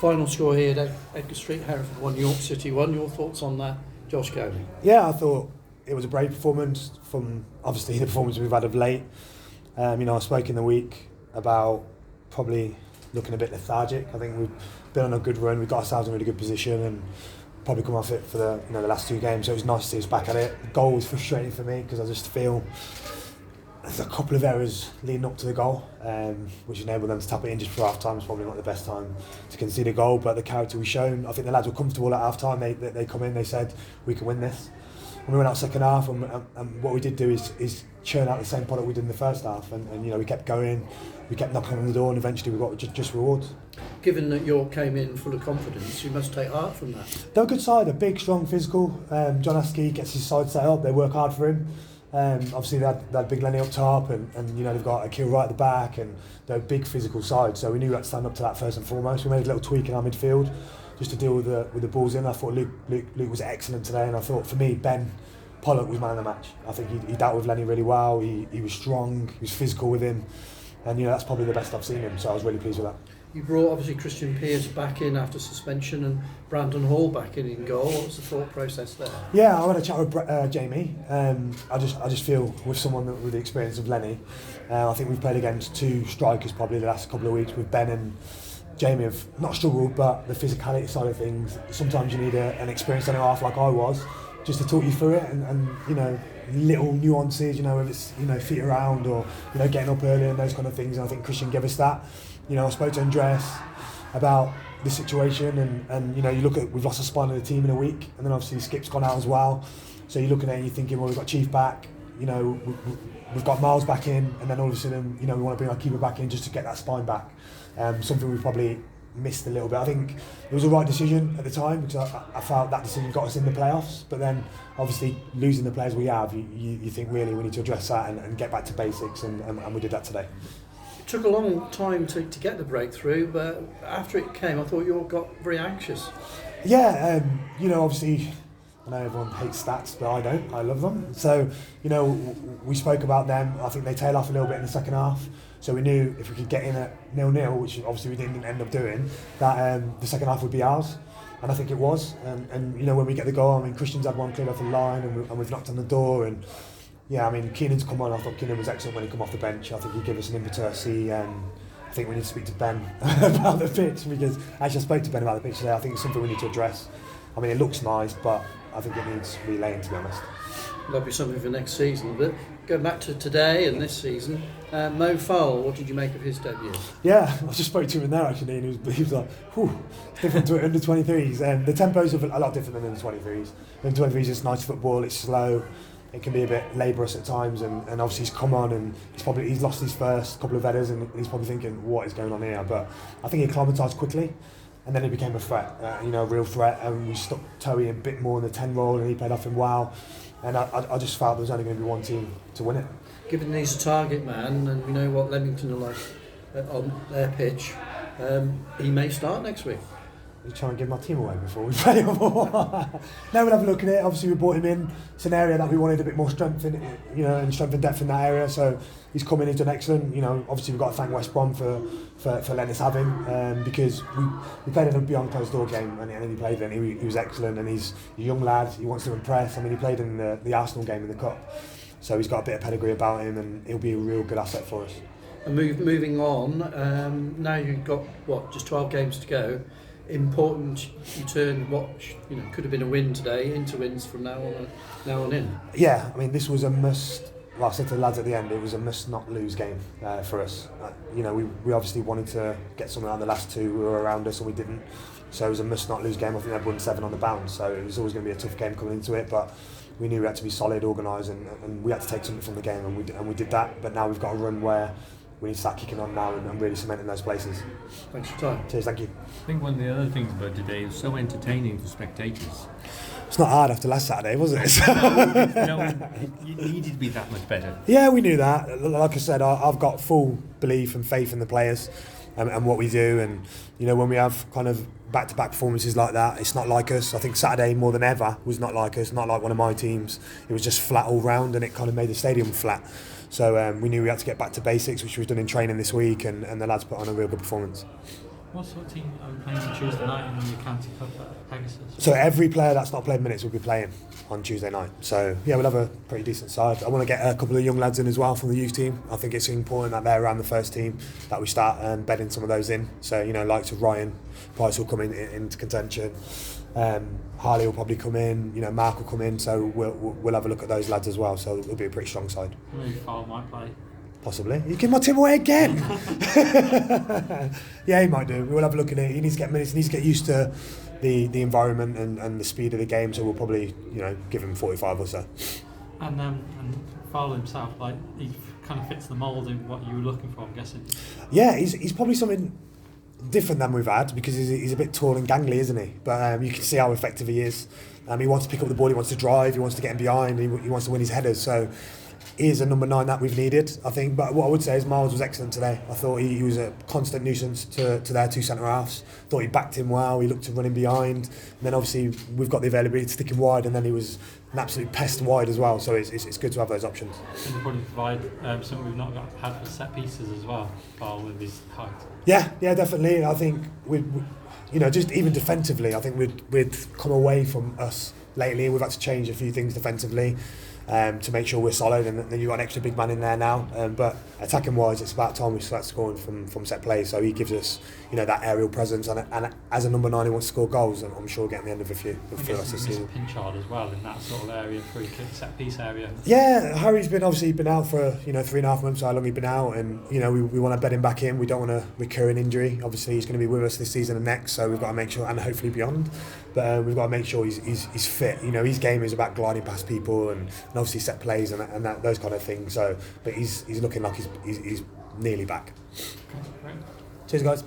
Final score here at Edgar Street, Hereford 1, York City 1. Your thoughts on that, Josh Gowling? Yeah, I thought it was a brave performance from obviously the performance we've had of late. I spoke in the week about probably looking a bit lethargic. I think we've been on a good run. We've got ourselves in a really good position and probably come off it for the last 2 games. So it was nice to see us back at it. The goal was frustrating for me because I just feel there's a couple of errors leading up to the goal, which enabled them to tap it in just for half time. It's probably not the best time to concede a goal, but the character we've shown, I think the lads were comfortable at half time. They come in, they said we can win this. And we went out second half, and what we did do is churn out the same product we did in the first half, and we kept going, we kept knocking on the door, and eventually we got just rewards. Given that York came in full of confidence, you must take heart from that. They're a good side, a big, strong, physical. John Askey gets his side set up. They work hard for him. Obviously they had Big Lenny up top, and they've got Akil right at the back, and they're a big physical side. So we knew we had to stand up to that first and foremost. We made a little tweak in our midfield just to deal with the balls in. I thought Luke was excellent today, and I thought for me Ben Pollock was man of the match. I think he dealt with Lenny really well. He was strong, he was physical with him, and that's probably the best I've seen him. So I was really pleased with that. You brought obviously Christian Pearce back in after suspension and Brandon Hall back in goal. What was the thought process there? Yeah, I had a chat with Jamie. I just feel with someone with the experience of Lenny, I think we've played against 2 strikers probably the last couple of weeks. With Ben and Jamie have not struggled, but the physicality side of things, sometimes you need an experienced centre half like I was, just to talk you through it, and little nuances, whether it's feet around or getting up early and those kind of things. And I think Christian gave us that. I spoke to Andreas about the situation, and you look at, we've lost a spine of the team in a week, and then obviously Skip's gone out as well. So you're looking at it and you're thinking, well, we've got Chief back, we've got Miles back in, and then all of a sudden, we want to bring our keeper back in just to get that spine back. Something we've probably missed a little bit. I think it was the right decision at the time because I felt that decision got us in the playoffs, but then obviously losing the players we have, you think really we need to address that and get back to basics, and we did that today. It took a long time to get the breakthrough, but after it came I thought you all got very anxious. Yeah, obviously I know everyone hates stats, but I don't. I love them. So, we spoke about them. I think they tail off a little bit in the second half. So we knew if we could get in at 0-0, which obviously we didn't end up doing, that the second half would be ours. And I think it was. And when we get the goal, Christian's had one cleared off the line, and we've knocked on the door. And yeah, Keenan's come on. I thought Keenan was excellent when he came off the bench. I think he gave us an impetus. I think we need to speak to Ben about the pitch, because actually I spoke to Ben about the pitch today. I think it's something we need to address. It looks nice, but I think it needs relaying, to be honest. That'll be something for next season. But going back to today and this season, Mo Fowle, what did you make of his debut? Yeah, I just spoke to him in there actually, and he was like, whew, different to under 23s. The tempos are a lot different than under 23s. Under 23s, it's nice football, it's slow. It can be a bit laborious at times, and obviously he's come on and he's lost his first couple of headers, and he's probably thinking, what is going on here? But I think he acclimatised quickly, and then he became a threat, a real threat, and we stuck Toey a bit more in the 10 role, and he played off him well, and I just felt there was only going to be one team to win it. Given he's a target man, and we know what Leamington are like on their pitch, he may start next week. You try and give my team away before we play them all. Now we'll have a look at it. Obviously we brought him in. It's an area that we wanted a bit more strength in, and strength and depth in that area. So he's come in, he's done excellent. Obviously we've got to thank West Brom for letting us have him, because we played in a beyond closed door game, and he played and he was excellent, and he's a young lad. He wants to impress. He played in the Arsenal game in the Cup, so he's got a bit of pedigree about him, and he'll be a real good asset for us. And moving on, now you've got just 12 games to go. Important you turn what could have been a win today into wins from now on in. Yeah, this was a must. Well, I said to the lads at the end, it was a must not lose game for us. We obviously wanted to get something out of the last 2 who were around us, and we didn't. So it was a must not lose game. I think they'd won 7 on the bounce, so it was always going to be a tough game coming into it. But we knew we had to be solid, organised, and we had to take something from the game, and we did that. But now we've got a run where we need to start kicking on now and really cementing those places. Thanks for your time. Cheers, thank you. I think one of the other things about today is so entertaining for spectators. It's not hard after last Saturday, was it? You needed to be that much better. Yeah, we knew that. Like I said, I've got full belief and faith in the players and what we do. And when we have kind of back-to-back performances like that, it's not like us. I think Saturday more than ever was not like us, not like one of my teams. It was just flat all round, and it kind of made the stadium flat. So we knew we had to get back to basics, which we've done in training this week, and the lads put on a real good performance. What sort of team are we playing on Tuesday night in the County Cup at Pegasus? So every player that's not played minutes will be playing on Tuesday night. So yeah, we'll have a pretty decent side. I want to get a couple of young lads in as well from the youth team. I think it's important that they're around the first team, that we start bedding some of those in. So, you know, likes of Ryan Price will come into contention. Harley will probably come in. You know, Mark will come in. So we'll have a look at those lads as well. So it'll be a pretty strong side. Maybe Farrell might play. Possibly. You give my team away again. Yeah, he might do. We'll have a look at it. He needs to get minutes. He needs to get used to the environment and the speed of the game. So we'll probably, you know, give him 45 or so. And Farrell himself, like, he kind of fits the mould in what you were looking for, I'm guessing. Yeah, he's probably something different than we've had because he's a bit tall and gangly, isn't he? But you can see how effective he is. He wants to pick up the ball. He wants to drive. He wants to get in behind. He wants to win his headers. So he is a number 9 that we've needed, I think. But what I would say is Miles was excellent today. I thought he was a constant nuisance to their 2 centre halves. Thought he backed him well. He looked to run in behind. And then obviously we've got the availability to stick him wide, and then he was an absolute pest wide as well. So it's good to have those options. And probably provide something we've not had for set pieces as well, Farrell, with his height. Yeah, definitely. I think we you know, just even defensively, I think we'd come away from us lately. We've had to change a few things defensively. To make sure we're solid, and then you've got an extra big man in there now. But attacking wise, it's about time we start scoring from set play. So he gives us, you know, that aerial presence, and as a number 9 who wants to score goals, and I'm sure getting the end of a few. I guess he's a Pinchard as well in that sort of area, free kick, set piece area. Yeah, Harry's been out for 3.5 months. How long he's been out, and you know we want to bed him back in. We don't want a recurring injury. Obviously, he's going to be with us this season and next, so we've got to make sure, and hopefully beyond. But we've got to make sure he's fit. You know, his game is about gliding past people and obviously set plays and those kind of things. So, but he's looking like he's nearly back. Okay, great. Cheers, guys.